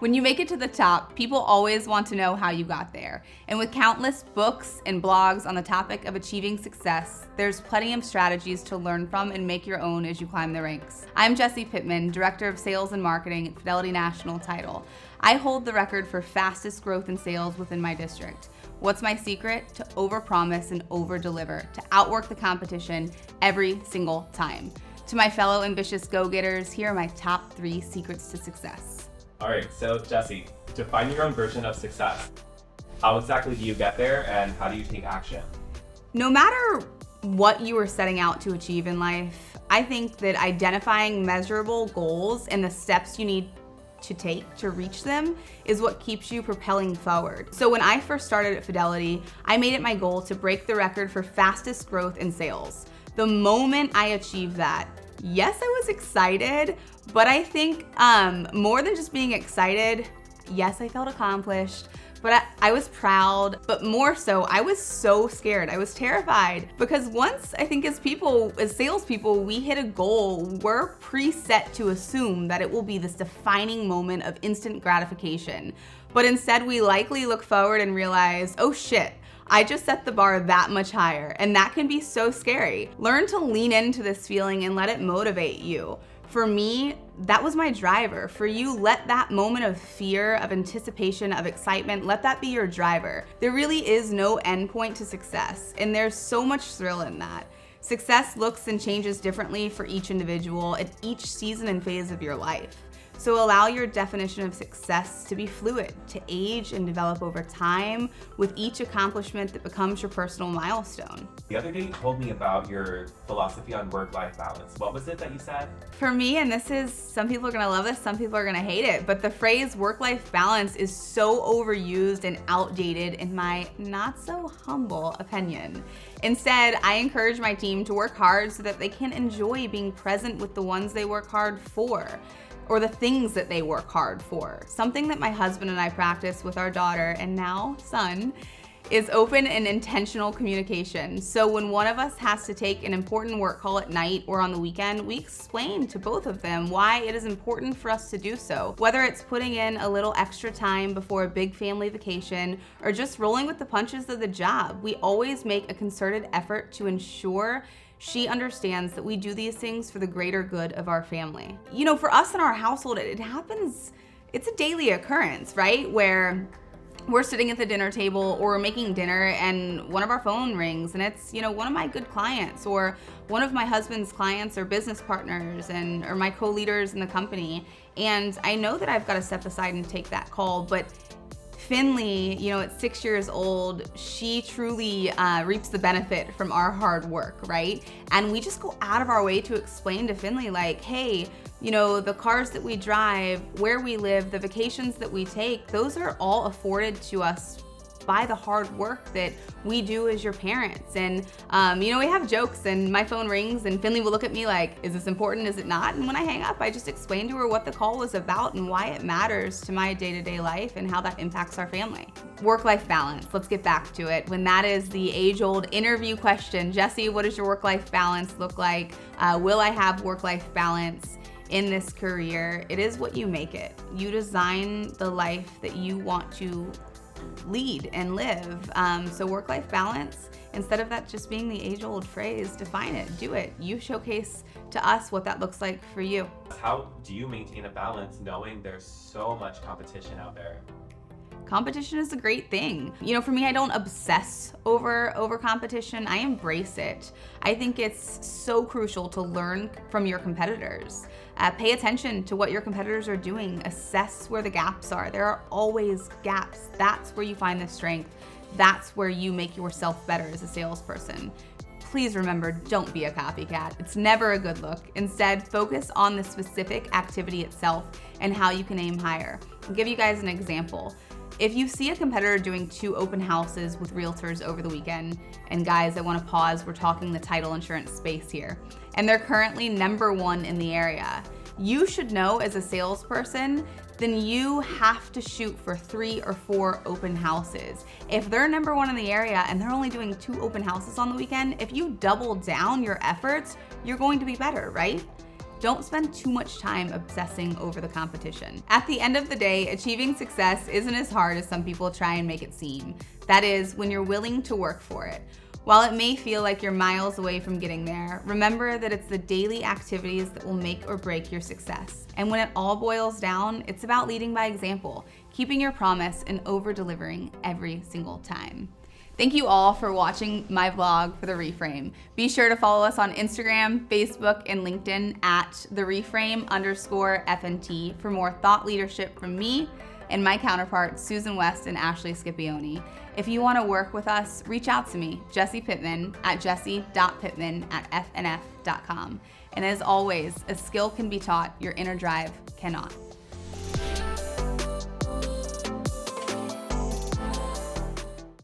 When you make it to the top, people always want to know how you got there. And with countless books and blogs on the topic of achieving success, there's plenty of strategies to learn from and make your own as you climb the ranks. I'm Pittman, Director of Sales and Marketing at Fidelity National Title. I hold the record for fastest growth in sales within my district. What's my secret? To overpromise and overdeliver, to outwork the competition every single time. To my fellow ambitious go-getters, here are my top 3 secrets to success. All right, so Jesse, define your own version of success. How exactly do you get there and how do you take action? No matter what you are setting out to achieve in life, I think that identifying measurable goals and the steps you need to take to reach them is what keeps you propelling forward. So when I first started at Fidelity, I made it my goal to break the record for fastest growth in sales. The moment I achieved that, yes, I was excited, but I think more than just being excited, yes, I felt accomplished, but I was proud, but more so, I was so scared. I was terrified because once I think as salespeople, we hit a goal, we're preset to assume that it will be this defining moment of instant gratification. But instead, we likely look forward and realize, oh shit, I just set the bar that much higher, and that can be so scary. Learn to lean into this feeling and let it motivate you. For me, that was my driver. For you, let that moment of fear, of anticipation, of excitement, let that be your driver. There really is no endpoint to success, and there's so much thrill in that. Success looks and changes differently for each individual at each season and phase of your life. So allow your definition of success to be fluid, to age and develop over time with each accomplishment that becomes your personal milestone. The other day you told me about your philosophy on work-life balance. What was it that you said? For me, and some people are gonna love this, some people are gonna hate it, but the phrase work-life balance is so overused and outdated in my not so humble opinion. Instead, I encourage my team to work hard so that they can enjoy being present with the ones they work hard for, or the things that they work hard for. Something that my husband and I practice with our daughter and now son is open and intentional communication. So when one of us has to take an important work call at night or on the weekend, we explain to both of them why it is important for us to do so. Whether it's putting in a little extra time before a big family vacation or just rolling with the punches of the job, we always make a concerted effort to ensure she understands that we do these things for the greater good of our family. You know, for us in our household, it happens, it's a daily occurrence, right? Where we're sitting at the dinner table or making dinner and one of our phone rings and it's, one of my good clients or one of my husband's clients or business partners or my co-leaders in the company. And I know that I've got to step aside and take that call, but Finley, at 6 years old, she truly reaps the benefit from our hard work, right? And we just go out of our way to explain to Finley, like, hey, the cars that we drive, where we live, the vacations that we take, those are all afforded to us by the hard work that we do as your parents. And, we have jokes and my phone rings and Finley will look at me like, is this important? Is it not? And when I hang up, I just explain to her what the call was about and why it matters to my day-to-day life and how that impacts our family. Work-life balance, let's get back to it. When that is the age-old interview question, Jesse, what does your work-life balance look like? Will I have work-life balance in this career? It is what you make it. You design the life that you want to lead and live. So work-life balance, instead of that just being the age-old phrase, define it, do it. You showcase to us what that looks like for you. How do you maintain a balance knowing there's so much competition out there? Competition is a great thing. For me, I don't obsess over competition. I embrace it. I think it's so crucial to learn from your competitors. Pay attention to what your competitors are doing. Assess where the gaps are. There are always gaps. That's where you find the strength. That's where you make yourself better as a salesperson. Please remember, don't be a copycat. It's never a good look. Instead, focus on the specific activity itself and how you can aim higher. I'll give you guys an example. If you see a competitor doing 2 open houses with realtors over the weekend, and guys, I want to pause, we're talking the title insurance space here, and they're currently number 1 in the area, you should know as a salesperson, then you have to shoot for 3 or 4 open houses. If they're number 1 in the area and they're only doing 2 open houses on the weekend, if you double down your efforts, you're going to be better, right? don't spend too much time obsessing over the competition. At the end of the day, achieving success isn't as hard as some people try and make it seem. That is, when you're willing to work for it. While it may feel like you're miles away from getting there, remember that it's the daily activities that will make or break your success. And when it all boils down, it's about leading by example, keeping your promise, and over-delivering every single time. Thank you all for watching my vlog for The Reframe. Be sure to follow us on Instagram, Facebook, and LinkedIn at @thereframe_FNT for more thought leadership from me and my counterparts, Susan West and Ashley Scipione. If you want to work with us, reach out to me, Jessie Pittman, at jessie.pittman@fnf.com. And as always, a skill can be taught, your inner drive cannot.